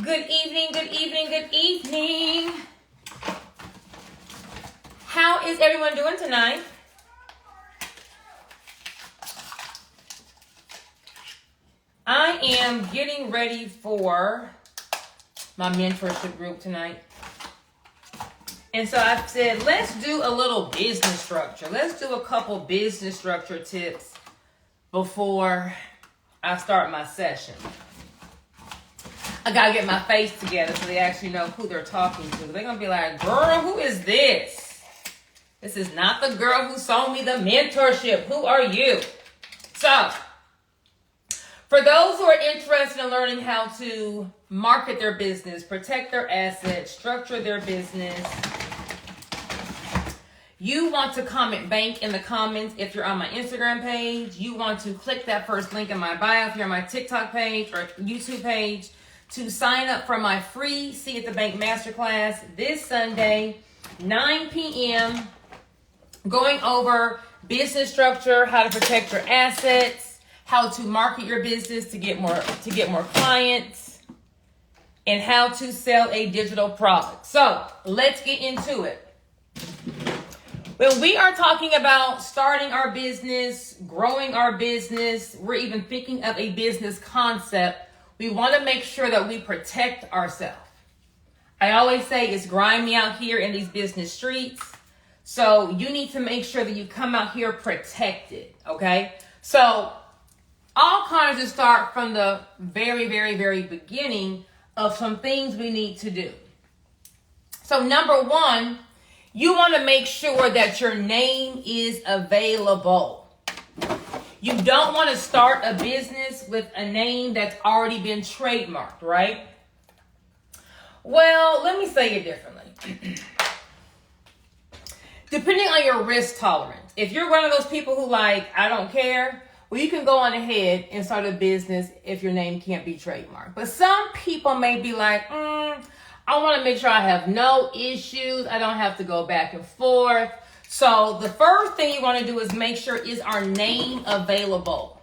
Good evening, good evening, good evening. How is everyone doing tonight? I am getting ready for my mentorship group tonight. And so I said, let's do a little business structure. Let's do a couple business structure tips before I start my session. I gotta get my face together so they actually know who they're talking to. They're gonna be like, girl, who is this? This is not the girl who sold me the mentorship. Who are you? So, for those who are interested in learning how to market their business, protect their assets, structure their business, you want to comment bank in the comments if you're on my Instagram page. You want to click that first link in my bio if you're on my TikTok page or YouTube page to sign up for my free See at the Bank Masterclass this Sunday, 9 p.m. Going over business structure, how to protect your assets, how to market your business to get more clients, and how to sell a digital product. So let's get into it. When we are talking about starting our business, growing our business, we're even thinking of a business concept, we want to make sure that we protect ourselves. I always say it's grimy out here in these business streets. So you need to make sure that you come out here protected, okay? So I'll kind of just start from the very, very, very beginning of some things we need to do. So number one, you want to make sure that your name is available. You don't want to start a business with a name that's already been trademarked, right? Well, let me say it differently. Depending on your risk tolerance, if you're one of those people who I don't care, well, you can go on ahead and start a business if your name can't be trademarked. But some people may be like, I want to make sure I have no issues. I don't have to go back and forth. So the first thing you want to do is make sure is our name available.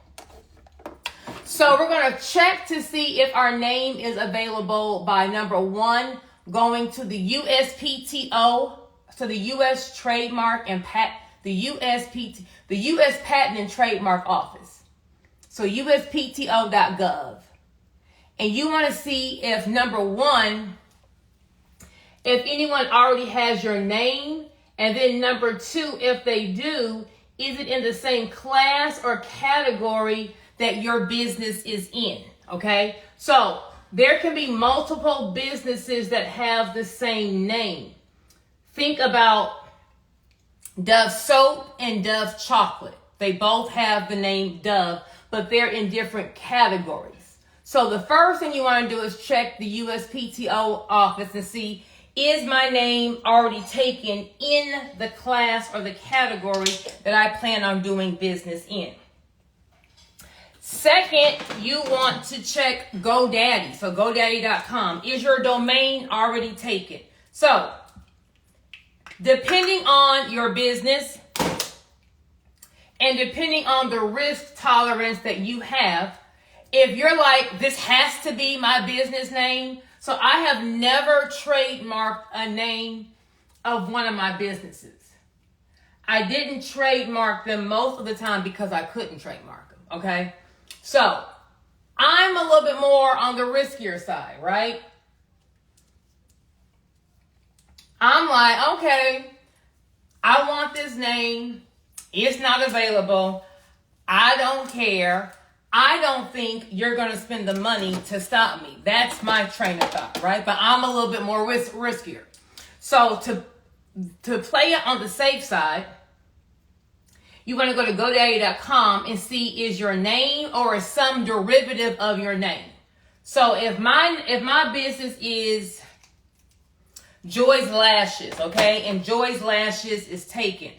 So we're going to check to see if our name is available by number one, going to the USPTO, so the U.S. Trademark and the U.S. Patent and Trademark Office. So USPTO.gov. And you want to see if number one, if anyone already has your name, and then number two, if they do, is it in the same class or category that your business is in, okay? So there can be multiple businesses that have the same name. Think about Dove Soap and Dove Chocolate. They both have the name Dove, but they're in different categories. So the first thing you want to do is check the USPTO office and see, is my name already taken in the class or the category that I plan on doing business in? Second, you want to check GoDaddy. So GoDaddy.com. Is your domain already taken? So depending on your business and depending on the risk tolerance that you have, if you're like, this has to be my business name. So I have never trademarked a name of one of my businesses. I didn't trademark them most of the time because I couldn't trademark them, okay? So I'm a little bit more on the riskier side, right? I'm like, okay, I want this name. It's not available. I don't care. I don't think you're going to spend the money to stop me. That's my train of thought, right? But I'm a little bit more riskier. So to play it on the safe side, you want to go to GoDaddy.com and see, is your name or is some derivative of your name? So if my business is Joy's Lashes, okay, and Joy's Lashes is taken,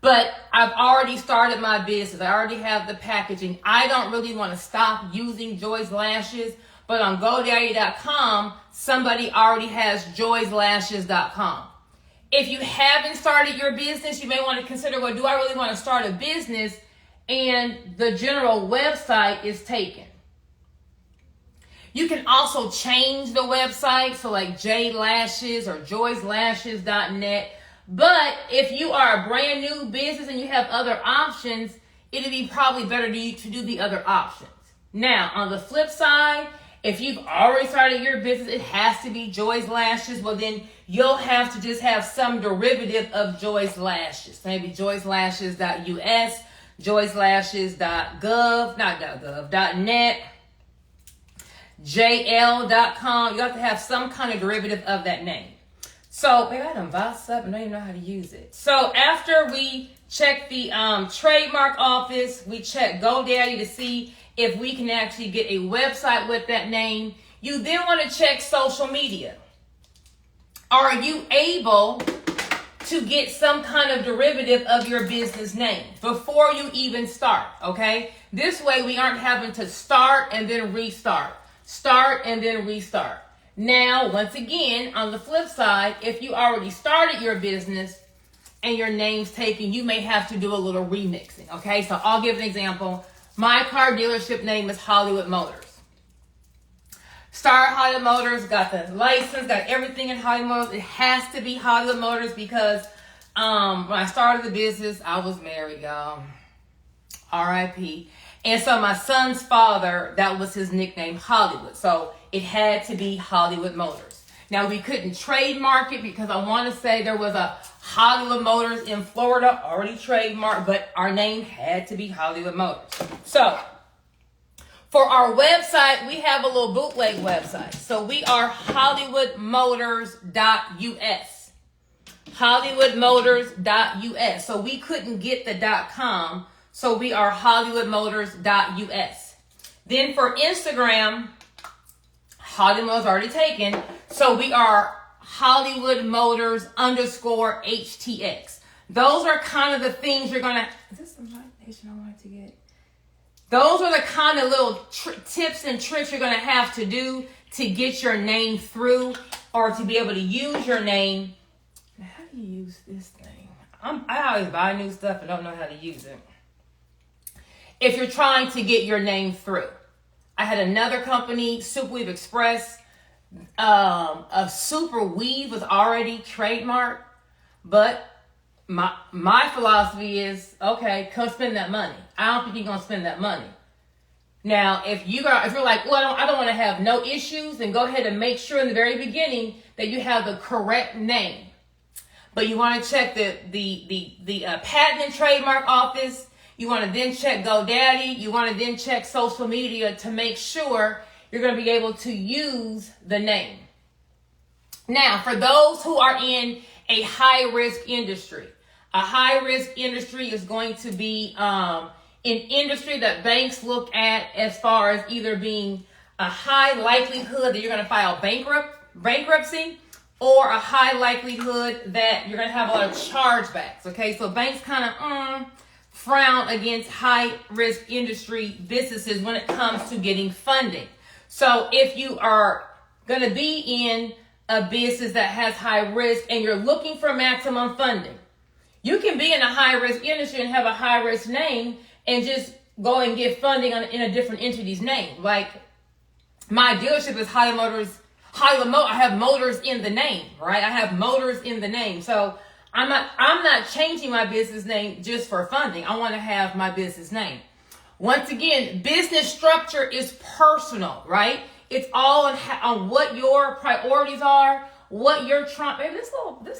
but I've already started my business. I already have the packaging. I don't really want to stop using Joy's Lashes, but on GoDaddy.com, somebody already has Joy'sLashes.com. If you haven't started your business, you may want to consider, well, do I really want to start a business and the general website is taken? You can also change the website, so like jlashes or joyslashes.net. But if you are a brand new business and you have other options, it'd be probably better to do the other options. Now, on the flip side, if you've already started your business, it has to be Joy's Lashes. Well, then you'll have to just have some derivative of Joy's Lashes. Maybe joyslashes.us, joyslashes.net, jl.com. You have to have some kind of derivative of that name. So, babe, I done bossed up and don't even know how to use it. So, after we check the trademark office, we check GoDaddy to see if we can actually get a website with that name. You then want to check social media. Are you able to get some kind of derivative of your business name before you even start, okay? This way we aren't having to start and then restart. Start and then restart. Now, once again, on the flip side, if you already started your business and your name's taken, you may have to do a little remixing, okay? So I'll give an example. My car dealership name is Hollywood Motors. Started Hollywood Motors, got the license, got everything in Hollywood Motors. It has to be Hollywood Motors because when I started the business, I was married, y'all. R.I.P. And so my son's father, that was his nickname, Hollywood. So it had to be Hollywood Motors. Now, we couldn't trademark it because I want to say there was a Hollywood Motors in Florida already trademarked, but our name had to be Hollywood Motors. So for our website, we have a little bootleg website. So we are hollywoodmotors.us. hollywoodmotors.us. So we couldn't get the .com. So we are hollywoodmotors.us. Then for Instagram, Hollywood Motors already taken. So we are Hollywood Motors _HTX. Those are kind of the things you're going to... Is this the information I wanted to get? Those are the kind of little tips and tricks you're going to have to do to get your name through or to be able to use your name. Now, how do you use this thing? I always buy new stuff and don't know how to use it. If you're trying to get your name through. I had another company, Superweave Express. A Super Weave was already trademarked, but my philosophy is, okay, come spend that money. I don't think you're gonna spend that money. Now, if you're like, well, I don't want to have no issues, then go ahead and make sure in the very beginning that you have the correct name. But you want to check the patent and trademark office. You want to then check GoDaddy. You want to then check social media to make sure you're going to be able to use the name. Now, for those who are in a high-risk industry, a high-risk industry is going to be an industry that banks look at as far as either being a high likelihood that you're going to file bankruptcy or a high likelihood that you're going to have a lot of chargebacks, okay? So banks kind of frown against high-risk industry businesses when it comes to getting funding. So if you are going to be in a business that has high risk and you're looking for maximum funding, you can be in a high-risk industry and have a high-risk name and just go and get funding in a different entity's name. Like my dealership is Hollywood Motors. I have motors in the name, right? I have motors in the name. So I'm not changing my business name just for funding. I want to have my business name. Once again, business structure is personal, right? It's all on what your priorities are, what you're trying. Baby, this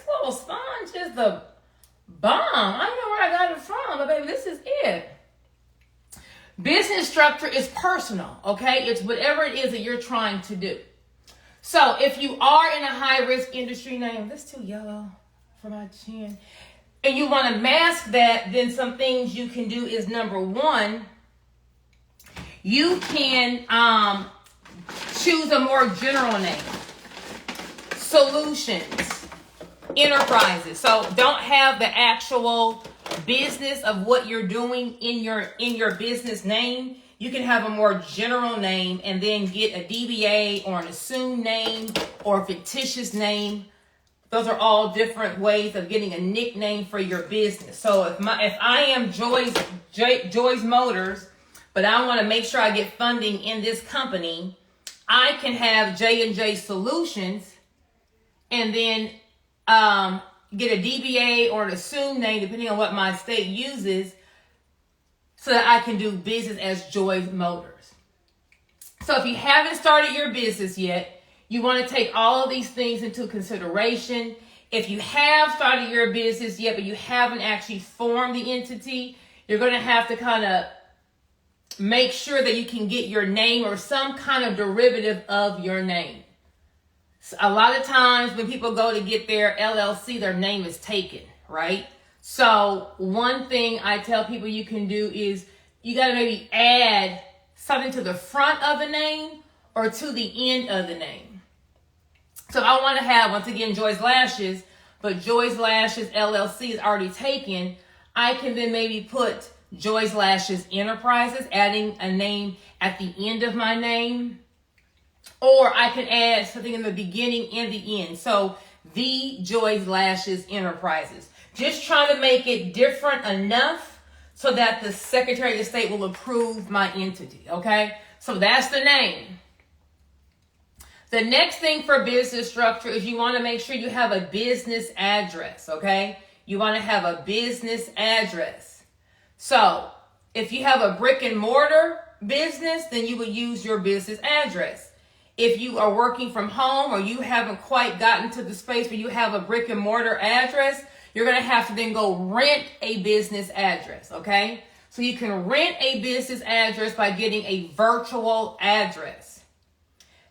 little sponge is the bomb. I don't know where I got it from, but baby, this is it. Business structure is personal, okay? It's whatever it is that you're trying to do. So if you are in a high-risk industry name, this is too yellow for my chin, and you want to mask that, then some things you can do is, number one, you can choose a more general name. Solutions, enterprises. So don't have the actual business of what you're doing in your business name. You can have a more general name and then get a DBA or an assumed name or a fictitious name. Those are all different ways of getting a nickname for your business. So if I am Joy's Motors, but I want to make sure I get funding in this company, I can have J&J Solutions and then get a DBA or an assumed name, depending on what my state uses, so that I can do business as Joy Motors. So if you haven't started your business yet, you want to take all of these things into consideration. If you have started your business yet, but you haven't actually formed the entity, you're going to have to kind of make sure that you can get your name or some kind of derivative of your name. So a lot of times when people go to get their LLC, their name is taken, right? So one thing I tell people you can do is you got to maybe add something to the front of the name or to the end of the name. So I want to have, once again, Joy's Lashes, but Joy's Lashes LLC is already taken. I can then maybe put Joy's Lashes Enterprises, adding a name at the end of my name. Or I can add something in the beginning and the end. So the Joy's Lashes Enterprises. Just trying to make it different enough so that the Secretary of State will approve my entity, okay? So that's the name. The next thing for business structure is you want to make sure you have a business address, okay? You want to have a business address. So if you have a brick and mortar business, then you would use your business address. If you are working from home or you haven't quite gotten to the space where you have a brick and mortar address, you're going to have to then go rent a business address, okay? So you can rent a business address by getting a virtual address.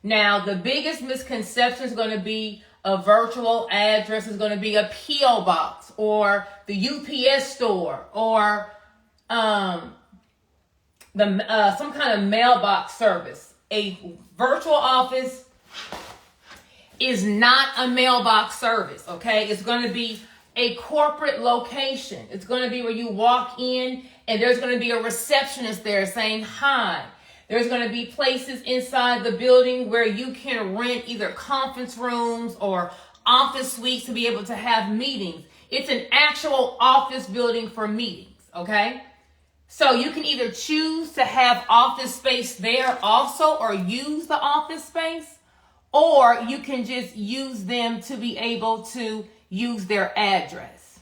Now, the biggest misconception is going to be a virtual address is going to be a P.O. box or the UPS store or some kind of mailbox service. A virtual office is not a mailbox service, okay? It's going to be a corporate location. It's going to be where you walk in and there's going to be a receptionist there saying hi. There's going to be places inside the building where you can rent either conference rooms or office suites to be able to have meetings. It's an actual office building for meetings, okay? So you can either choose to have office space there also or use the office space, or you can just use them to be able to use their address.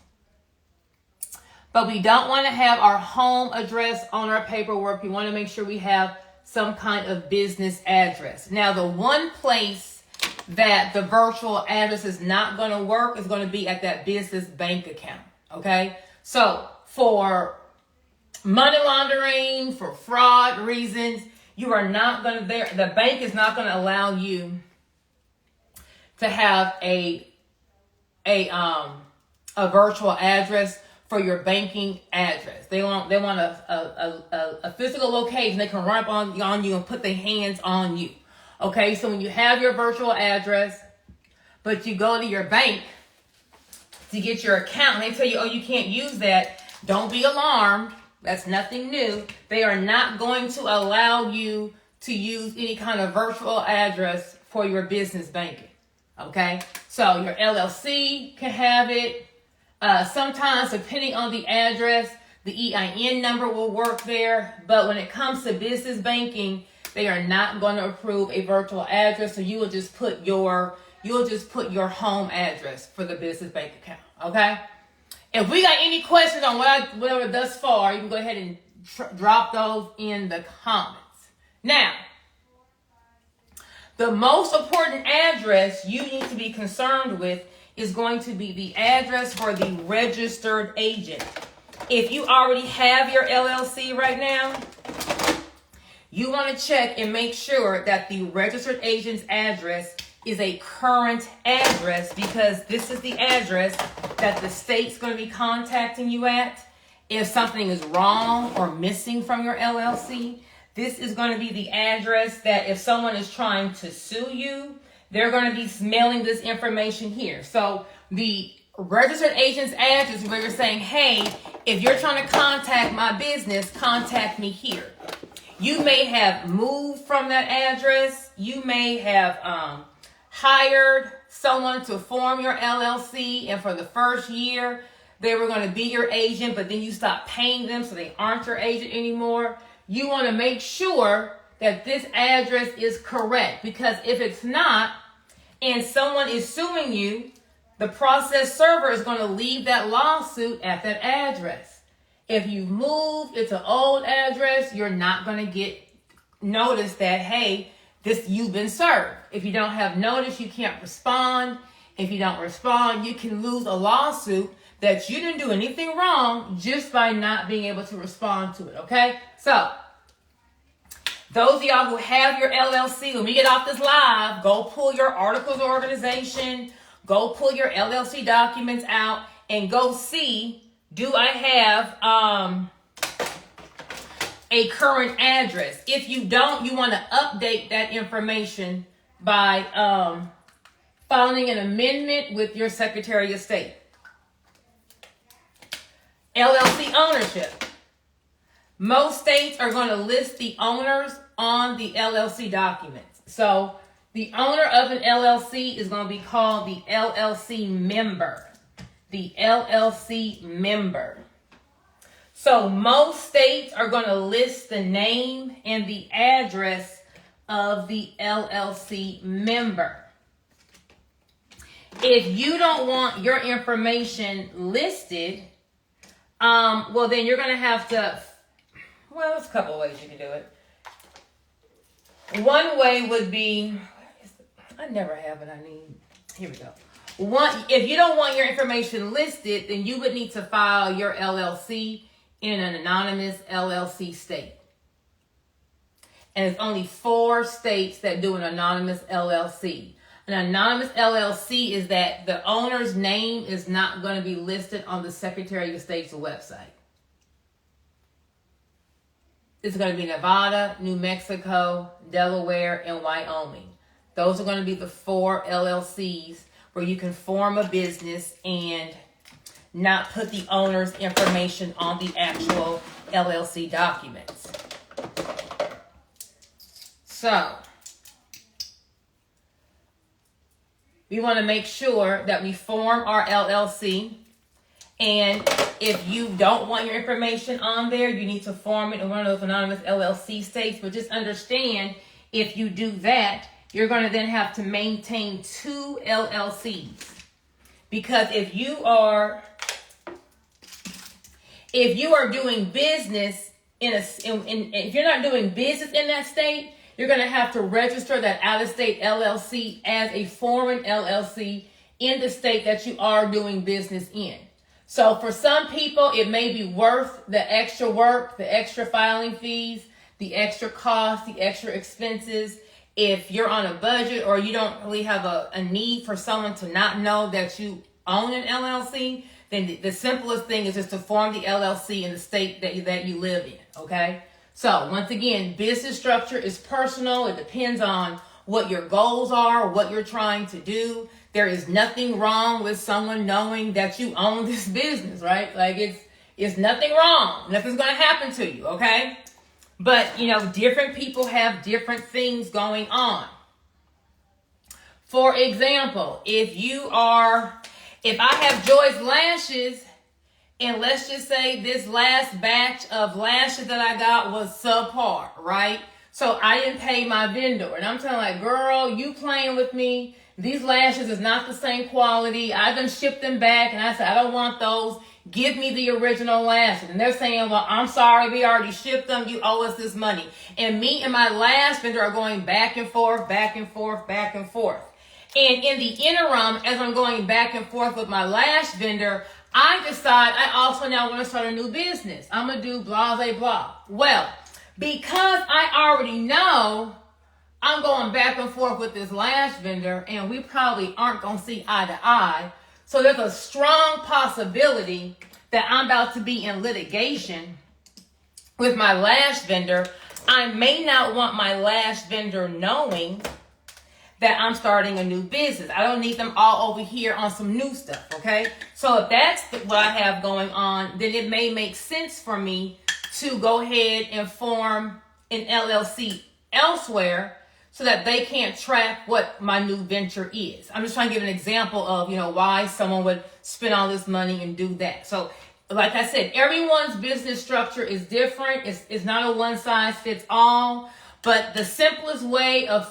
But we don't want to have our home address on our paperwork. We want to make sure we have some kind of business address. Now, the one place that the virtual address is not going to work is going to be at that business bank account, okay? So for money laundering, for fraud reasons, you are not going to, the bank is not going to allow you to have a virtual address for your banking address. They want a physical location they can run up on you and put their hands on you. Okay, so when you have your virtual address, but you go to your bank to get your account, and they tell you, oh, you can't use that, don't be alarmed. That's nothing new. They are not going to allow you to use any kind of virtual address for your business banking. Okay, so your LLC can have it. Sometimes, depending on the address, the EIN number will work there. But when it comes to business banking, they are not going to approve a virtual address. So you will just put your home address for the business bank account. Okay. If we got any questions on whatever thus far, you can go ahead and drop those in the comments. Now, the most important address you need to be concerned with is going to be the address for the registered agent. If you already have your LLC right now, you want to check and make sure that the registered agent's address is a current address, because this is the address that the state's going to be contacting you at if something is wrong or missing from your LLC. This is going to be the address that if someone is trying to sue you, they're going to be mailing this information here. So the registered agent's address is where you're saying, hey, if you're trying to contact my business, contact me here. You may have moved from that address. You may have hired someone to form your LLC, and for the first year, they were going to be your agent, but then you stopped paying them, so they aren't your agent anymore. You want to make sure that this address is correct, because if it's not and someone is suing you, the process server is going to leave that lawsuit at that address. If you move, it's an old address, you're not going to get notice that, hey, you've been served. If you don't have notice, you can't respond. If you don't respond, you can lose a lawsuit that you didn't do anything wrong just by not being able to respond to it, okay? So, those of y'all who have your LLC, when we get off this live, go pull your articles of organization, go pull your LLC documents out, and go see, do I have a current address? If you don't, you want to update that information by filing an amendment with your Secretary of State. LLC ownership. Most states are going to list the owners on the LLC documents. So the owner of an LLC is going to be called the LLC member. The LLC member. So most states are going to list the name and the address of the LLC member. If you don't want your information listed, well, then you're going to have to, well, there's a couple of ways you can do it. One way would be, I never have it, here we go. If you don't want your information listed, then you would need to file your LLC in an anonymous LLC state. And it's only 4 states that do an anonymous LLC. An anonymous LLC is that the owner's name is not going to be listed on the Secretary of State's website. It's going to be Nevada, New Mexico, Delaware, and Wyoming. Those are going to be the 4 LLCs where you can form a business and not put the owner's information on the actual LLC documents. So, we want to make sure that we form our LLC. And if you don't want your information on there, you need to form it in one of those anonymous LLC states. But just understand, if you do that, you're going to then have to maintain 2 LLCs. Because if you are doing business if you're not doing business in that state, you're going to have to register that out-of-state LLC as a foreign LLC in the state that you are doing business in. So for some people, it may be worth the extra work, the extra filing fees, the extra cost, the extra expenses. If you're on a budget or you don't really have a need for someone to not know that you own an LLC, then the simplest thing is just to form the LLC in the state that you live in, okay? So once again, business structure is personal. It depends on what your goals are, what you're trying to do. There is nothing wrong with someone knowing that you own this business, right? Like it's nothing wrong. Nothing's going to happen to you, okay? But, different people have different things going on. For example, if I have Joy's Lashes, and let's just say this last batch of lashes that I got was subpar, right? So I didn't pay my vendor. And I'm telling like, girl, you playing with me. These lashes is not the same quality. I done shipped them back. And I said, I don't want those. Give me the original lashes. And they're saying, well, I'm sorry. We already shipped them. You owe us this money. And me and my lash vendor are going back and forth, back and forth, back and forth. And in the interim, as I'm going back and forth with my lash vendor, I decide I also now want to start a new business. I'm going to do blah, blah, blah. Well, because I already know I'm going back and forth with this lash vendor and we probably aren't going to see eye to eye. So there's a strong possibility that I'm about to be in litigation with my lash vendor. I may not want my lash vendor knowing that I'm starting a new business. I don't need them all over here on some new stuff, okay? So if that's what I have going on, then it may make sense for me to go ahead and form an LLC elsewhere so that they can't track what my new venture is. I'm just trying to give an example of, why someone would spend all this money and do that. So like I said, everyone's business structure is different. It's not a one size fits all. But the simplest way to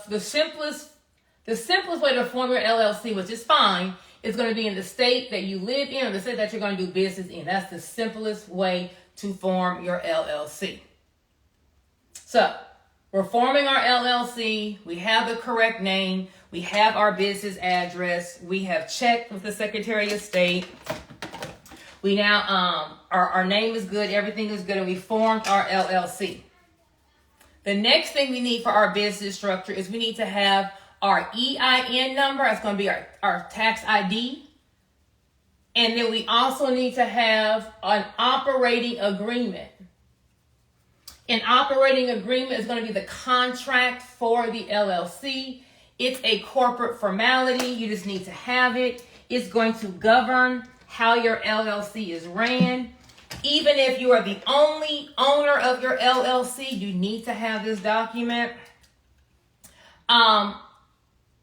form your LLC, which is fine, is going to be in the state that you live in or the state that you're going to do business in. That's the simplest way to form your LLC. So we're forming our LLC. We have the correct name. We have our business address. We have checked with the Secretary of State. We now, our name is good. Everything is good. And we formed our LLC. The next thing we need for our business structure is we need to have our EIN number. That's going to be our tax ID. And then we also need to have an operating agreement. An operating agreement is going to be the contract for the LLC. It's a corporate formality. You just need to have it. It's going to govern how your LLC is ran. Even if you are the only owner of your LLC, you need to have this document.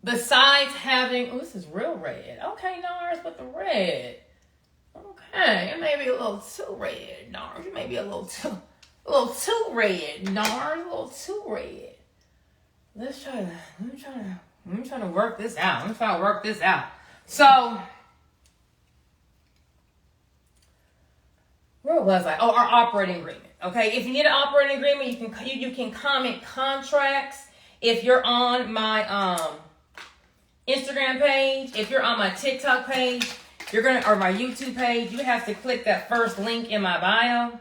Besides having, oh, this is real red. Okay, Nars, with the red. Okay, it may be a little too red, Nars. It may be a little too red, Nars. A little too red. Let me try to work this out. So, where was I? Oh, our operating agreement. Okay, if you need an operating agreement, you can comment contracts. If you're on my Instagram page, if you're on my TikTok page, or my YouTube page, you have to click that first link in my bio.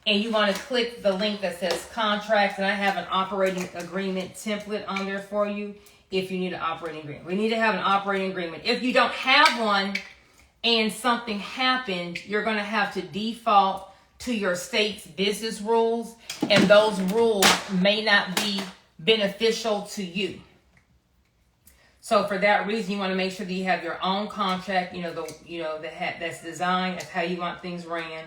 And you want to click the link that says contracts, and I have an operating agreement template on there for you if you need an operating agreement. We need to have an operating agreement. If you don't have one and something happened, you're going to have to default to your state's business rules, and those rules may not be beneficial to you. So for that reason, you want to make sure that you have your own contract, that's designed as how you want things ran.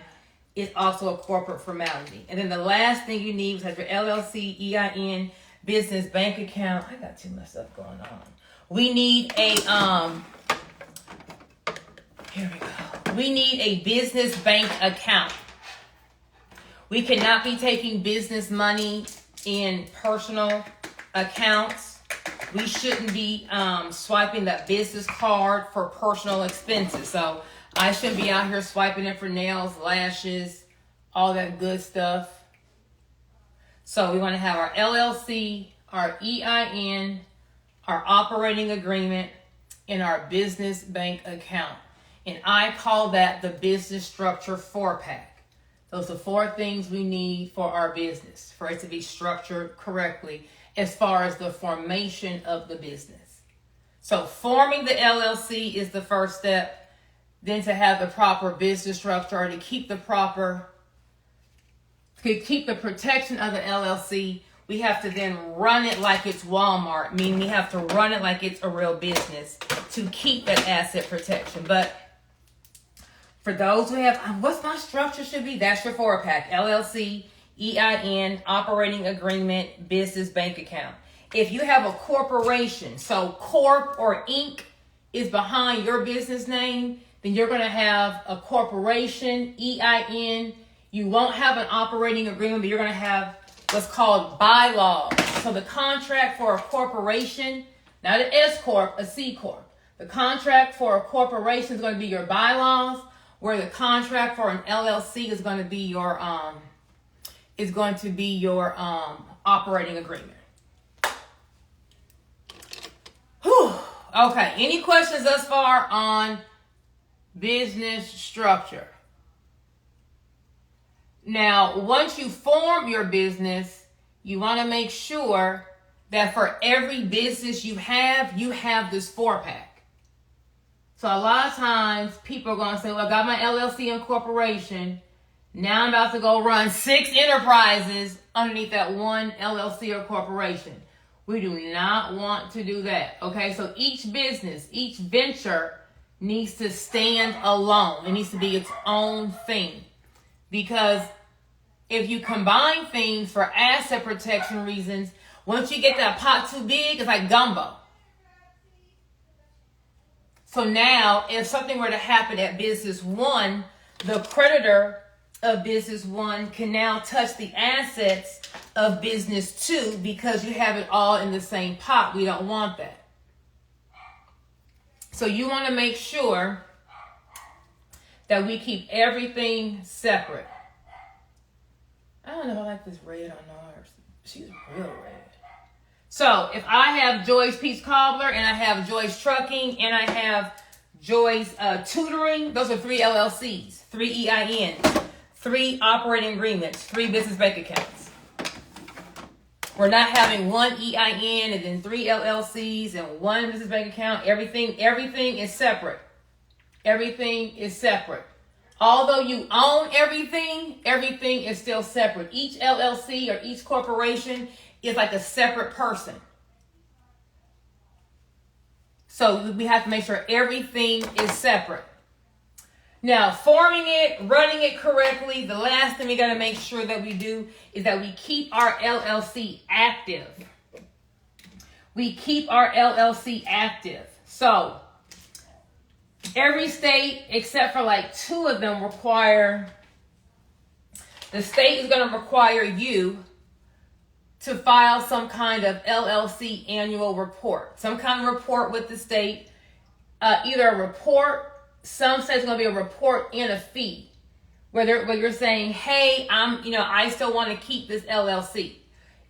It's also a corporate formality. And then the last thing you need is have your LLC, EIN, business bank account. I got too much stuff going on. We need here we go. We need a business bank account. We cannot be taking business money in personal accounts. We shouldn't be swiping that business card for personal expenses. So I shouldn't be out here swiping it for nails, lashes, all that good stuff. So we want to have our LLC, our EIN, our operating agreement, and our business bank account. And I call that the business structure 4-pack. Those are 4 things we need for our business, for it to be structured correctly as far as the formation of the business. So forming the LLC is the first step. Then to have the proper business structure, or to keep the protection of the LLC, we have to then run it like it's Walmart, meaning we have to run it like it's a real business to keep that asset protection. But for those who have, what's my structure should be? That's your 4-pack. LLC, EIN, operating agreement, business bank account. If you have a corporation, so Corp or Inc. is behind your business name, then you're going to have a corporation, EIN. You won't have an operating agreement, but you're going to have what's called bylaws. So the contract for a corporation, not an S Corp, a C Corp. The contract for a corporation is going to be your bylaws, where the contract for an LLC is going to be your operating agreement. Whew. Okay. Any questions thus far on business structure? Now, once you form your business, you want to make sure that for every business you have this 4-pack. So a lot of times people are going to say, well, I got my LLC and corporation. Now I'm about to go run 6 enterprises underneath that one LLC or corporation. We do not want to do that. Okay, so each business, each venture needs to stand alone. It needs to be its own thing. Because if you combine things for asset protection reasons, once you get that pot too big, it's like gumbo. So now, if something were to happen at Business One, the creditor of Business One can now touch the assets of business too, because you have it all in the same pot. We don't want that. So you want to make sure that we keep everything separate. I don't know if I like this red on ours. She's real red. So if I have Joy's Peach Cobbler, and I have Joy's Trucking, and I have Joy's Tutoring, those are 3 LLCs, 3 EINs, 3 operating agreements, 3 business bank accounts. We're not having 1 EIN and then 3 LLCs and 1 business bank account. Everything is separate. Everything is separate. Although you own everything is still separate. Each LLC or each corporation is like a separate person. So we have to make sure everything is separate. Now, forming it, running it correctly, the last thing we got to make sure that we do is that we keep our LLC active. We keep our LLC active. So, every state, except for like 2 of them, require, the state is going to require you to file some kind of LLC annual report. Some kind of report with the state, either a report, some states are going to be a report and a fee, where you're saying, hey, I still want to keep this LLC.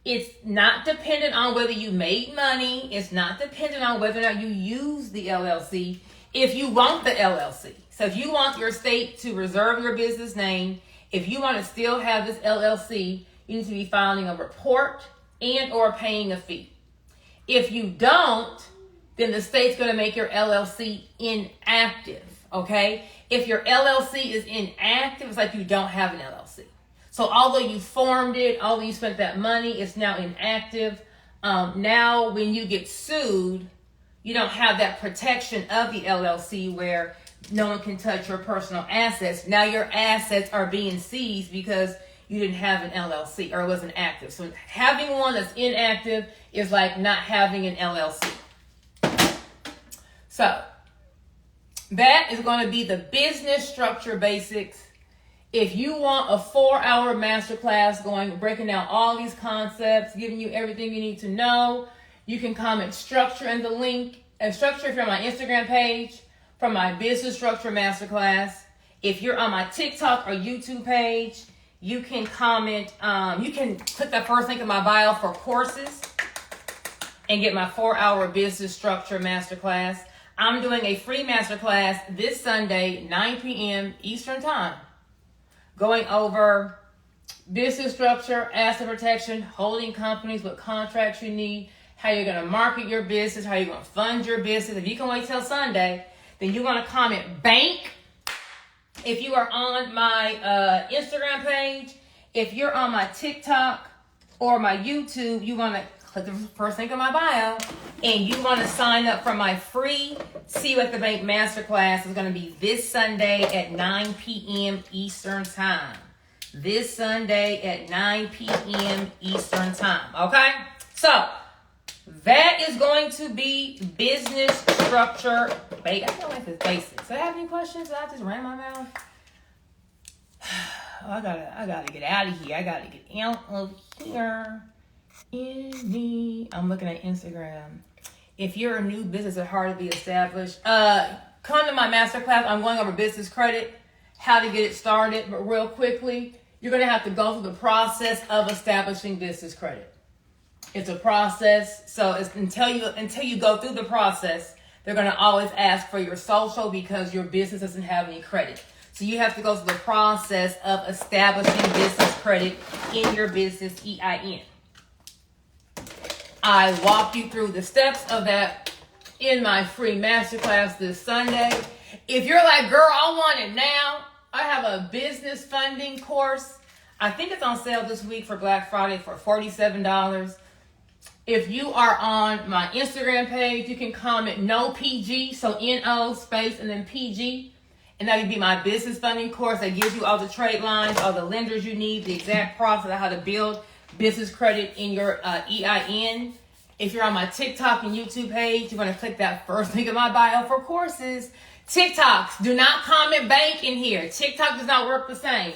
It's not dependent on whether you made money. It's not dependent on whether or not you use the LLC. If you want the LLC. So if you want your state to reserve your business name, if you want to still have this LLC, you need to be filing a report and or paying a fee. If you don't, then the state's going to make your LLC inactive. Okay? If your LLC is inactive, it's like you don't have an LLC. So although you formed it, although you spent that money, it's now inactive. Now when you get sued, you don't have that protection of the LLC where no one can touch your personal assets. Now your assets are being seized because you didn't have an LLC or it wasn't active. So having one that's inactive is like not having an LLC. So that is going to be the business structure basics. If you want a 4-hour masterclass breaking down all these concepts, giving you everything you need to know, you can comment structure in the link. And structure if you're on my Instagram page from my business structure masterclass. If you're on my TikTok or YouTube page, you can comment. You can click that first link in my bio for courses and get my 4-hour business structure masterclass. I'm doing a free masterclass this Sunday, 9 p.m. Eastern Time, going over business structure, asset protection, holding companies, what contracts you need, how you're going to market your business, how you're going to fund your business. If you can wait till Sunday, then you're going to comment bank. If you are on my Instagram page, if you're on my TikTok or my YouTube, you want to click the first link in my bio, and you want to sign up for my free See You at the Bank Masterclass. It's going to be this Sunday at 9 p.m. Eastern Time. This Sunday at 9 p.m. Eastern Time. Okay? So, that is going to be business structure. I feel like it's basic. Do I have any questions? Did I just ran my mouth? Oh, I gotta get out of here. I gotta get out of here. I'm looking at Instagram. If you're a new business or hard to be established, come to my masterclass. I'm going over business credit, how to get it started. But real quickly, you're going to have to go through the process of establishing business credit. It's a process. So until you go through the process, they're going to always ask for your social because your business doesn't have any credit. So you have to go through the process of establishing business credit in your business EIN. I walk you through the steps of that in my free masterclass this Sunday. If you're like, girl, I want it now, I have a business funding course. I think it's on sale this week for Black Friday for $47. If you are on my Instagram page, you can comment no PG, so NO space and then PG. And that would be my business funding course that gives you all the trade lines, all the lenders you need, the exact process of how to build business credit in your EIN. If you're on my TikTok and YouTube page, you're going to click that first link in my bio for courses. TikToks, do not comment bank in here. TikTok does not work the same.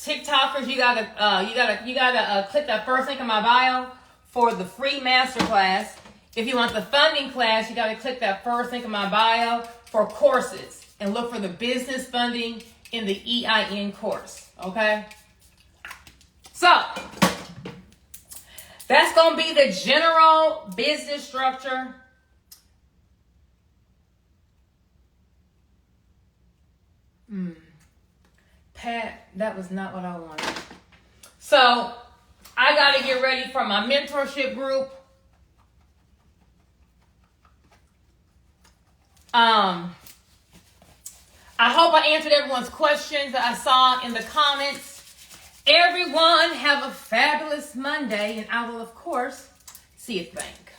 TikTokers, you gotta click that first link in my bio for the free masterclass. If you want the funding class, you gotta click that first link in my bio for courses and look for the business funding in the EIN course. Okay. So that's gonna be the general business structure. Pat, that was not what I wanted. So I got to get ready for my mentorship group. I hope I answered everyone's questions that I saw in the comments. Everyone have a fabulous Monday, and I will, of course, see you at the bank.